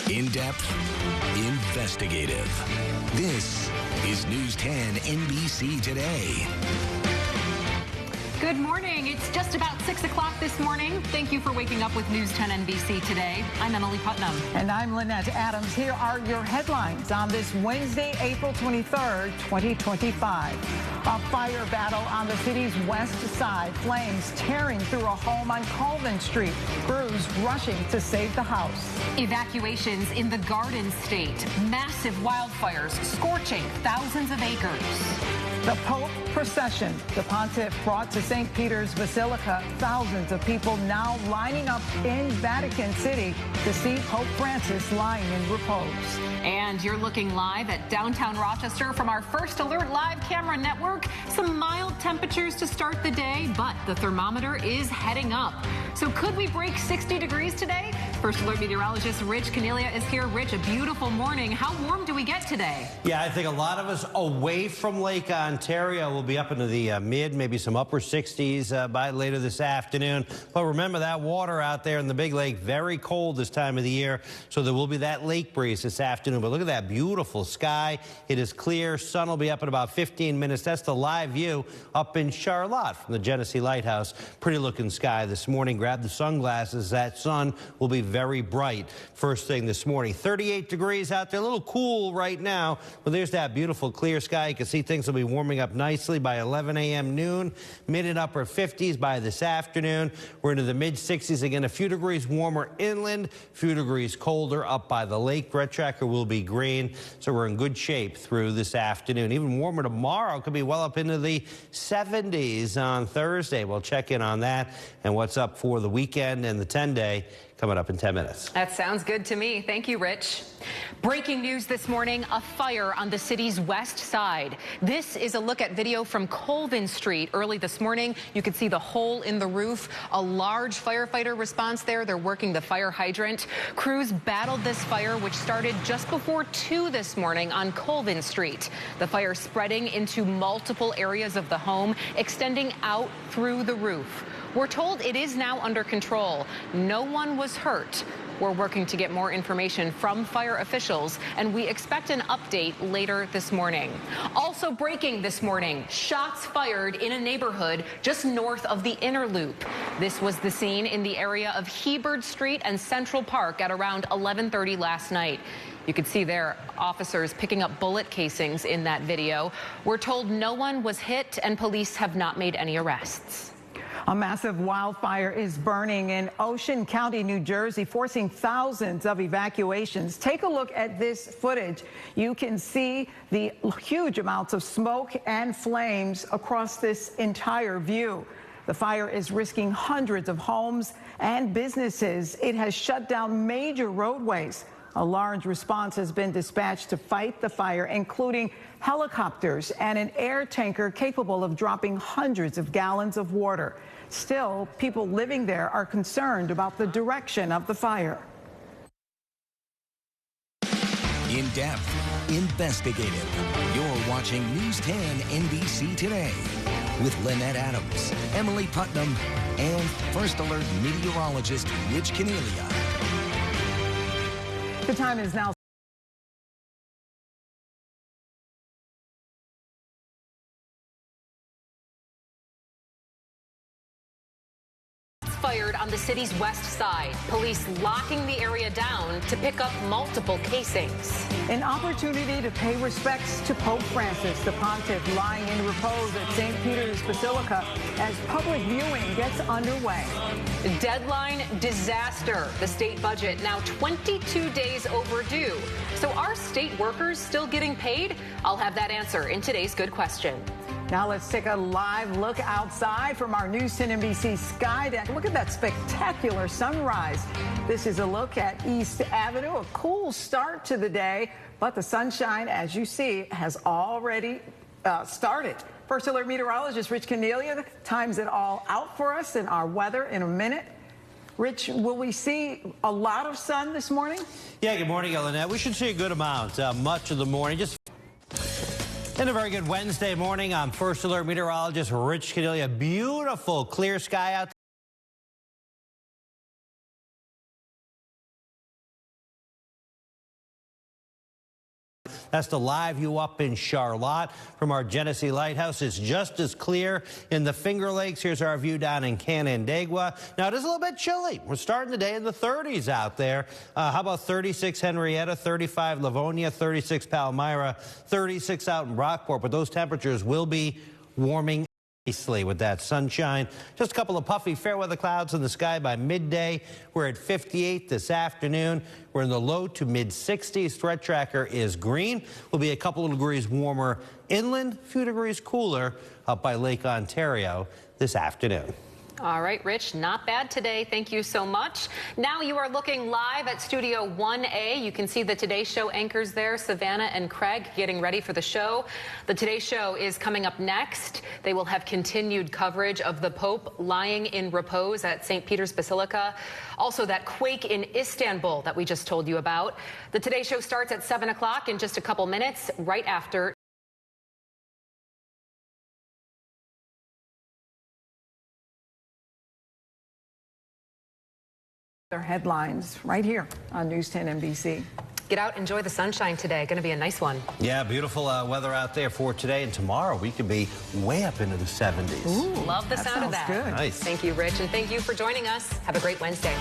In-depth, investigative. This is News 10 NBC Today. Good morning. It's just about 6 o'clock this morning. Thank you for waking up with News 10 NBC Today. I'm Emily Putnam. And I'm Lynette Adams. Here are your headlines on this Wednesday, April 23rd, 2025. A fire battle on the city's west side. Flames tearing through a home on Colvin Street. Crews rushing to save the house. Evacuations in the Garden State. Massive wildfires scorching thousands of acres. The Pope procession. The pontiff brought to St. Peter's Basilica. Thousands of people now lining up in Vatican City to see Pope Francis lying in repose. And you're looking live at downtown Rochester from our First Alert live camera network. Some mild temperatures to start the day, but the thermometer is heading up. So could we break 60 degrees today? First Alert meteorologist Rich Cornelia is here. Rich, a beautiful morning. How warm do we get today? Yeah, I think a lot of us away from Lake Ontario will be up into the mid, maybe some upper 60s by later this afternoon. But remember that water out there in the big lake, very cold this time of the year. So there will be that lake breeze this afternoon. But look at that beautiful sky. It is clear. Sun will be up in about 15 minutes. That's the live view up in Charlotte from the Genesee Lighthouse. Pretty looking sky this morning. Grab the sunglasses. That sun will be very bright first thing this morning. 38 degrees out there. A little cool right now. But there's that beautiful clear sky. You can see things will be warming up nicely by 11 a.m. noon. Mid and upper 50s by this afternoon. We're into the mid 60s again. A few degrees warmer inland. A few degrees colder up by the lake. Red tracker will be green. So we're in good shape through this afternoon. Even warmer tomorrow. Could be well up into the 70s on Thursday. We'll check in on that and what's up for the weekend and the 10-day coming up in 10 minutes. That sounds good to me. Thank you, Rich. Breaking news this morning, a fire on the city's west side. This is a look at video from Colvin Street early this morning. You can see the hole in the roof. A large firefighter response there. They're working the fire hydrant. Crews battled this fire, which started just before 2 this morning on Colvin Street. The fire spreading into multiple areas of the home, extending out through the roof. We're told it is now under control. No one was hurt. We're working to get more information from fire officials, and we expect an update later this morning. Also breaking this morning, shots fired in a neighborhood just north of the Inner Loop. This was the scene in the area of Hebert Street and Central Park at around 11:30 last night. You could see there officers picking up bullet casings in that video. We're told no one was hit, and police have not made any arrests. A massive wildfire is burning in Ocean County, New Jersey, forcing thousands of evacuations. Take a look at this footage. You can see the huge amounts of smoke and flames across this entire view. The fire is risking hundreds of homes and businesses. It has shut down major roadways. A large response has been dispatched to fight the fire, including helicopters and an air tanker capable of dropping hundreds of gallons of water. Still, people living there are concerned about the direction of the fire. In-depth, investigative. You're watching News 10 NBC Today with Lynette Adams, Emily Putnam, and First Alert meteorologist Rich Cornelia. The time is now fired on the city's west side. Police locking the area down to pick up multiple casings. an opportunity to pay respects to Pope Francis, the pontiff lying in repose at St. Peter's Basilica as public viewing gets underway. Deadline disaster. The state budget now 22 days overdue. So are state workers still getting paid? I'll have that answer in today's Good Question. Now let's take a live look outside from our News 10 NBC sky deck. Look at that spectacular sunrise. This is a look at East Avenue. A cool start to the day, but the sunshine, as you see, has already started. First Alert meteorologist Rich Cornelia times it all out for us in our weather in a minute. Rich, will we see a lot of sun this morning? Yeah, good morning, Lynette. We should see a good amount much of the morning. And a very good Wednesday morning. I'm First Alert meteorologist Rich Cornelia. Beautiful clear sky out there. That's the live view up in Charlotte from our Genesee Lighthouse. It's just as clear in the Finger Lakes. Here's our view down in Canandaigua. Now, it is a little bit chilly. We're starting the day in the 30s out there. How about 36 Henrietta, 35 Livonia, 36 Palmyra, 36 out in Rockport. But those temperatures will be warming nicely with that sunshine. Just a couple of puffy fair weather clouds in the sky by midday. We're at 58 this afternoon. We're in the low to mid 60s. Threat tracker is green. We'll be a couple of degrees warmer inland, a few degrees cooler up by Lake Ontario this afternoon. All right, Rich, not bad today. Thank you so much. Now you are looking live at Studio 1A. You can see the Today Show anchors there, Savannah and Craig, getting ready for the show. The Today Show is coming up next. They will have continued coverage of the Pope lying in repose at St. Peter's Basilica. Also, that quake in Istanbul that we just told you about. The Today Show starts at 7 o'clock in just a couple minutes, right after Their headlines right here on News 10 NBC. Get out, enjoy the sunshine today. Going to be a nice one. Yeah, beautiful weather out there for today, and tomorrow we could be way up into the 70s. Ooh, love the sound of that. Good. Nice. Thank you, Rich, and thank you for joining us. Have a great Wednesday.